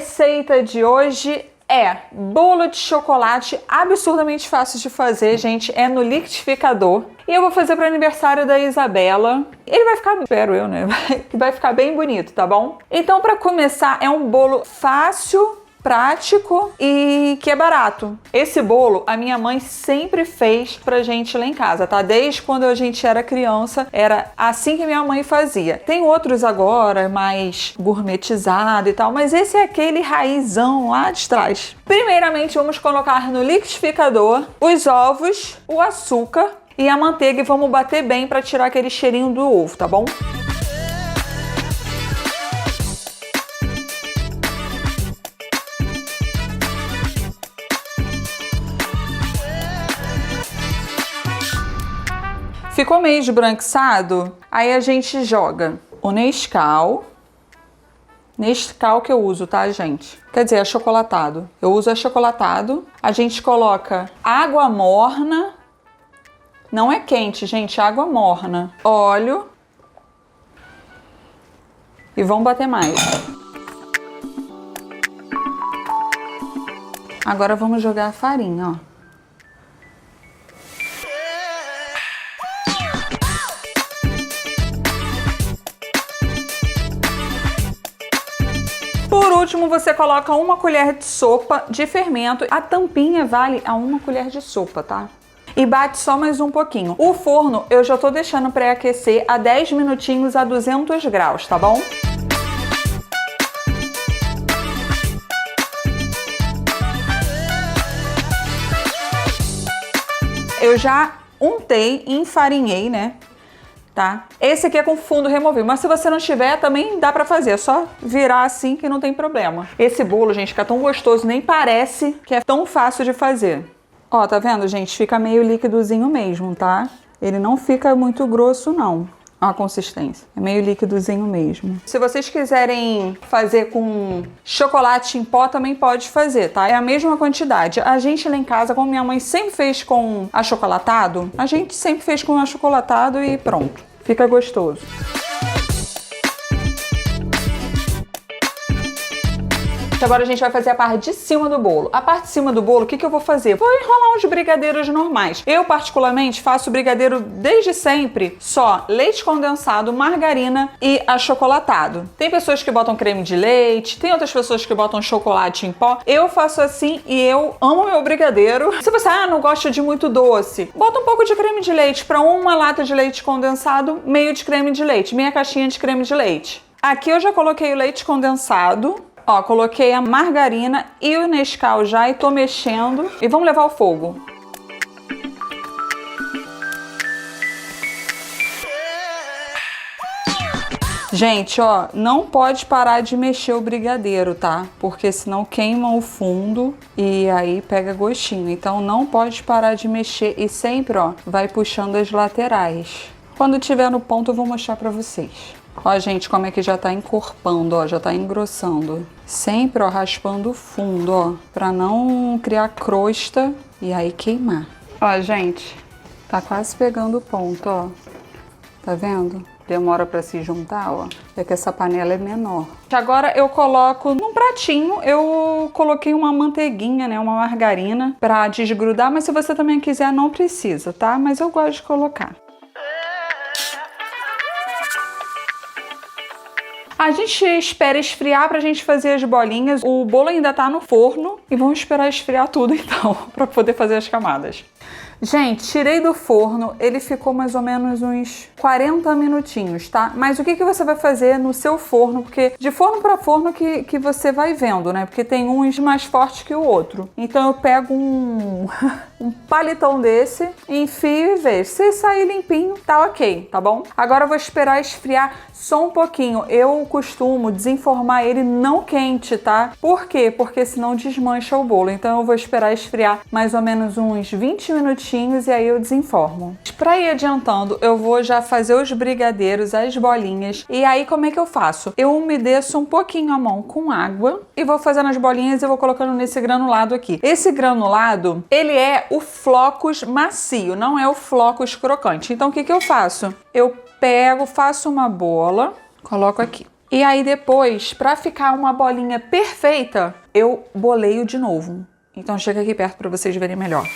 receita de hoje é bolo de chocolate absurdamente fácil de fazer, gente. É no liquidificador. E eu vou fazer para o aniversário da Isabela. Ele vai ficar, espero eu, né? Vai ficar bem bonito, tá bom? Então, para começar, é um bolo fácil, prático e que é barato. Esse bolo a minha mãe sempre fez pra gente lá em casa, tá? Desde quando a gente era criança, era assim que minha mãe fazia. Tem outros agora, mais gourmetizado e tal, mas esse é aquele raizão lá de trás. Primeiramente, vamos colocar no liquidificador os ovos, o açúcar e a manteiga e vamos bater bem para tirar aquele cheirinho do ovo, tá bom? Ficou meio esbranquiçado, aí a gente joga o Nescau que eu uso, tá, gente? Quer dizer, achocolatado. Eu uso achocolatado. A gente coloca água morna, não é quente, gente, água morna, óleo e vamos bater mais. Agora vamos jogar a farinha, ó. Por último, você coloca 1 colher de sopa de fermento. A tampinha vale a 1 colher de sopa, tá? E bate só mais um pouquinho. O forno eu já tô deixando pré-aquecer a 10 minutinhos a 200 graus, tá bom? Eu já untei e enfarinhei, né? Tá? Esse aqui é com fundo removível, mas se você não tiver, também dá pra fazer, é só virar assim que não tem problema. Esse bolo, gente, fica tão gostoso, nem parece que é tão fácil de fazer. Ó, tá vendo, gente? Fica meio líquidozinho mesmo, tá? Ele não fica muito grosso, não. Ó a consistência, é meio líquidozinho mesmo. Se vocês quiserem fazer com chocolate em pó, também pode fazer, tá? É a mesma quantidade. A gente lá em casa, como minha mãe sempre fez com achocolatado, a gente sempre fez com achocolatado e pronto. Fica gostoso. Agora a gente vai fazer a parte de cima do bolo. A parte de cima do bolo, o que eu vou fazer? Vou enrolar uns brigadeiros normais. Eu, particularmente, faço brigadeiro desde sempre só leite condensado, margarina e achocolatado. Tem pessoas que botam creme de leite, tem outras pessoas que botam chocolate em pó. Eu faço assim e eu amo meu brigadeiro. Se você não gosta de muito doce, bota um pouco de creme de leite. Para 1 lata de leite condensado, meio de creme de leite, meia caixinha de creme de leite. Aqui eu já coloquei o leite condensado. Ó, coloquei a margarina e o Nescau já e tô mexendo. E vamos levar ao fogo. Gente, ó, não pode parar de mexer o brigadeiro, tá? Porque senão queima o fundo e aí pega gostinho. Então não pode parar de mexer e sempre, ó, vai puxando as laterais. Quando tiver no ponto eu vou mostrar pra vocês. Ó, gente, como é que já tá encorpando, ó, já tá engrossando. Sempre, ó, raspando o fundo, ó, pra não criar crosta e aí queimar. Ó, gente, tá quase pegando o ponto, ó. Tá vendo? Demora pra se juntar, ó. É que essa panela é menor. Agora eu coloco num pratinho, eu coloquei uma manteiguinha, né, uma margarina pra desgrudar, mas se você também quiser não precisa, tá? Mas eu gosto de colocar. A gente espera esfriar pra gente fazer as bolinhas. O bolo ainda tá no forno e vamos esperar esfriar tudo então, pra poder fazer as camadas. Gente, tirei do forno, ele ficou mais ou menos uns 40 minutinhos, tá? Mas o que você vai fazer no seu forno? Porque de forno para forno que você vai vendo, né? Porque tem uns mais fortes que o outro. Então eu pego um palitão desse, enfio e vejo. Se sair limpinho, tá ok, tá bom? Agora eu vou esperar esfriar só um pouquinho. Eu costumo desenformar ele não quente, tá? Por quê? Porque senão desmancha o bolo. Então eu vou esperar esfriar mais ou menos uns 20 minutinhos e aí eu desenformo. Para ir adiantando, eu vou já fazer os brigadeiros, as bolinhas. E aí como é que eu faço? Eu umedeço um pouquinho a mão com água e vou fazendo as bolinhas e vou colocando nesse granulado aqui. Esse granulado, ele é o flocos macio, não é o flocos crocante. Então o que eu faço? Eu pego, faço uma bola, coloco aqui. E aí depois, pra ficar uma bolinha perfeita, eu boleio de novo. Então chega aqui perto pra vocês verem melhor.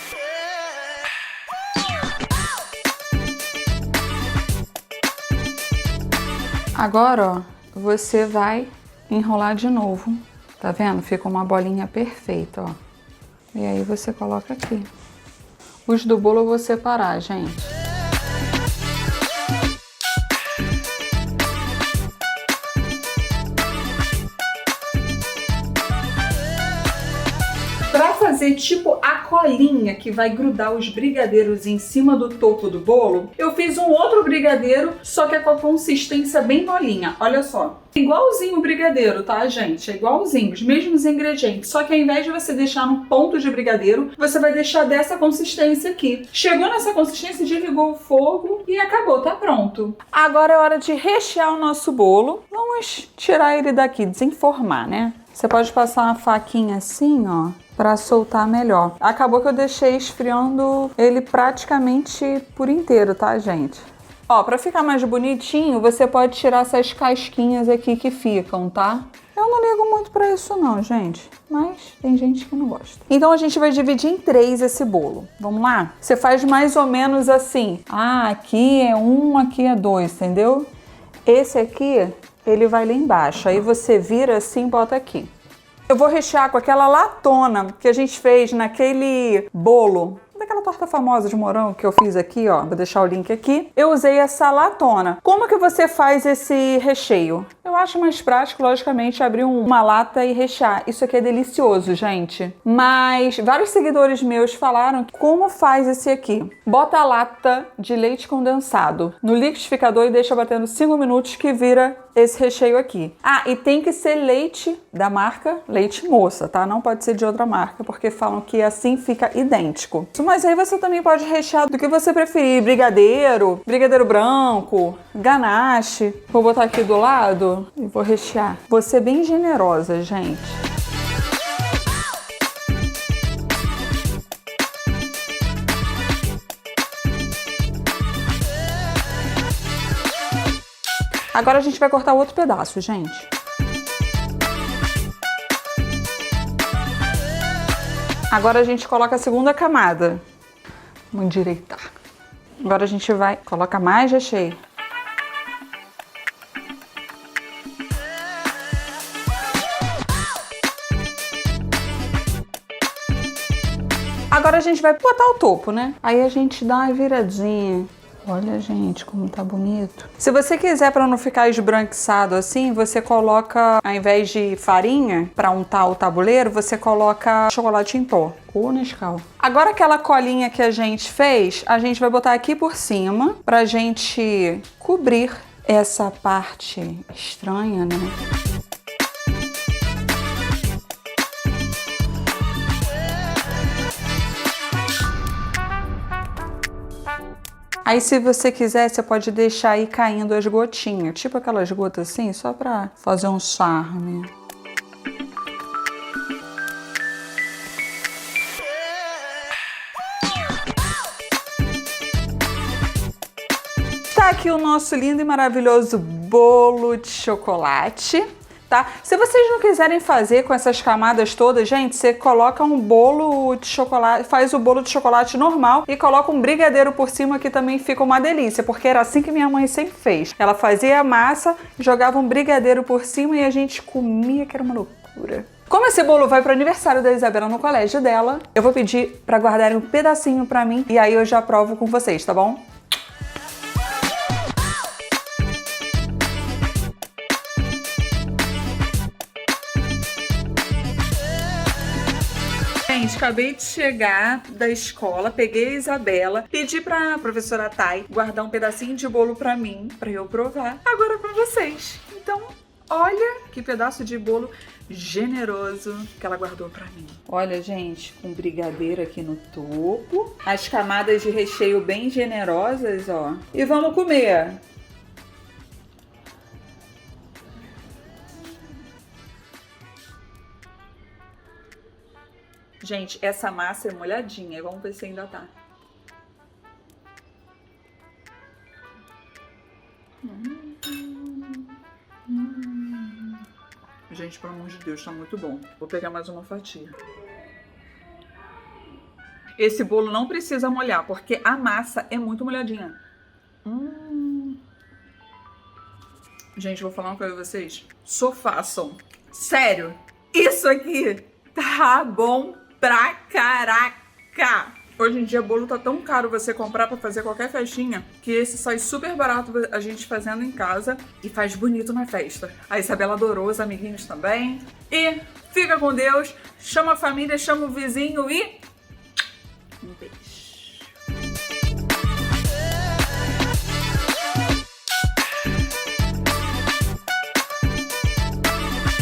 Agora, ó, você vai enrolar de novo. Tá vendo? Fica uma bolinha perfeita, ó. E aí você coloca aqui. Os do bolo eu vou separar, gente. Pra fazer tipo a colinha que vai grudar os brigadeiros em cima do topo do bolo, eu fiz um outro brigadeiro, só que é com a consistência bem molinha. Olha só. Igualzinho o brigadeiro, tá, gente? É igualzinho, os mesmos ingredientes. Só que ao invés de você deixar no ponto de brigadeiro, você vai deixar dessa consistência aqui. Chegou nessa consistência, desligou o fogo e acabou, tá pronto. Agora é hora de rechear o nosso bolo. Vamos tirar ele daqui, desenformar, né? Você pode passar uma faquinha assim, ó, para soltar melhor. Acabou que eu deixei esfriando ele praticamente por inteiro, tá, gente? Ó, pra ficar mais bonitinho, você pode tirar essas casquinhas aqui que ficam, tá? Eu não ligo muito pra isso não, gente. Mas tem gente que não gosta. Então a gente vai dividir em 3 esse bolo. Vamos lá? Você faz mais ou menos assim. Ah, aqui é 1, aqui é 2, entendeu? Esse aqui, ele vai lá embaixo. Aí você vira assim e bota aqui. Eu vou rechear com aquela latona que a gente fez naquele bolo, daquela torta famosa de morango que eu fiz aqui, ó. Vou deixar o link aqui. Eu usei essa latona. Como que você faz esse recheio? Eu acho mais prático, logicamente, abrir uma lata e rechear. Isso aqui é delicioso, gente. Mas vários seguidores meus falaram como faz esse aqui. Bota a lata de leite condensado no liquidificador e deixa batendo 5 minutos que vira esse recheio aqui. Ah, e tem que ser leite da marca Leite Moça, tá? Não pode ser de outra marca, porque falam que assim fica idêntico. Mas aí você também pode rechear do que você preferir. Brigadeiro, brigadeiro branco, ganache. Vou botar aqui do lado e vou rechear. Vou ser bem generosa, gente. Agora a gente vai cortar outro pedaço, gente. Agora a gente coloca a segunda camada. Vamos endireitar. Agora a gente vai colocar mais recheio. Agora a gente vai botar o topo, né? Aí a gente dá uma viradinha. Olha, gente, como tá bonito. Se você quiser, para não ficar esbranquiçado assim, você coloca, ao invés de farinha, para untar o tabuleiro, você coloca chocolate em pó ou Nescau. Agora aquela colinha que a gente fez, a gente vai botar aqui por cima, pra gente cobrir essa parte estranha, né? Aí, se você quiser, você pode deixar aí caindo as gotinhas, tipo aquelas gotas assim, só pra fazer um charme. Tá aqui o nosso lindo e maravilhoso bolo de chocolate. Tá? Se vocês não quiserem fazer com essas camadas todas, gente, você coloca um bolo de chocolate, faz o bolo de chocolate normal e coloca um brigadeiro por cima que também fica uma delícia, porque era assim que minha mãe sempre fez. Ela fazia a massa, jogava um brigadeiro por cima e a gente comia, que era uma loucura. Como esse bolo vai para o aniversário da Isabela no colégio dela, eu vou pedir para guardarem um pedacinho para mim e aí eu já provo com vocês, tá bom? Gente, acabei de chegar da escola, peguei a Isabela, pedi pra professora Thay guardar um pedacinho de bolo pra mim, pra eu provar, agora pra vocês. Então, olha que pedaço de bolo generoso que ela guardou pra mim. Olha, gente, com brigadeiro aqui no topo, as camadas de recheio bem generosas, ó. E vamos comer! Gente, essa massa é molhadinha. Vamos ver se ainda tá. Gente, pelo amor de Deus, tá muito bom. Vou pegar mais uma fatia. Esse bolo não precisa molhar, porque a massa é muito molhadinha. Gente, vou falar uma coisa pra vocês. Só façam. Sério, isso aqui tá bom pra caraca. Hoje em dia, bolo tá tão caro você comprar pra fazer qualquer festinha, que esse sai super barato a gente fazendo em casa e faz bonito na festa. A Isabela adorou, os amiguinhos também. E fica com Deus, chama a família, chama o vizinho e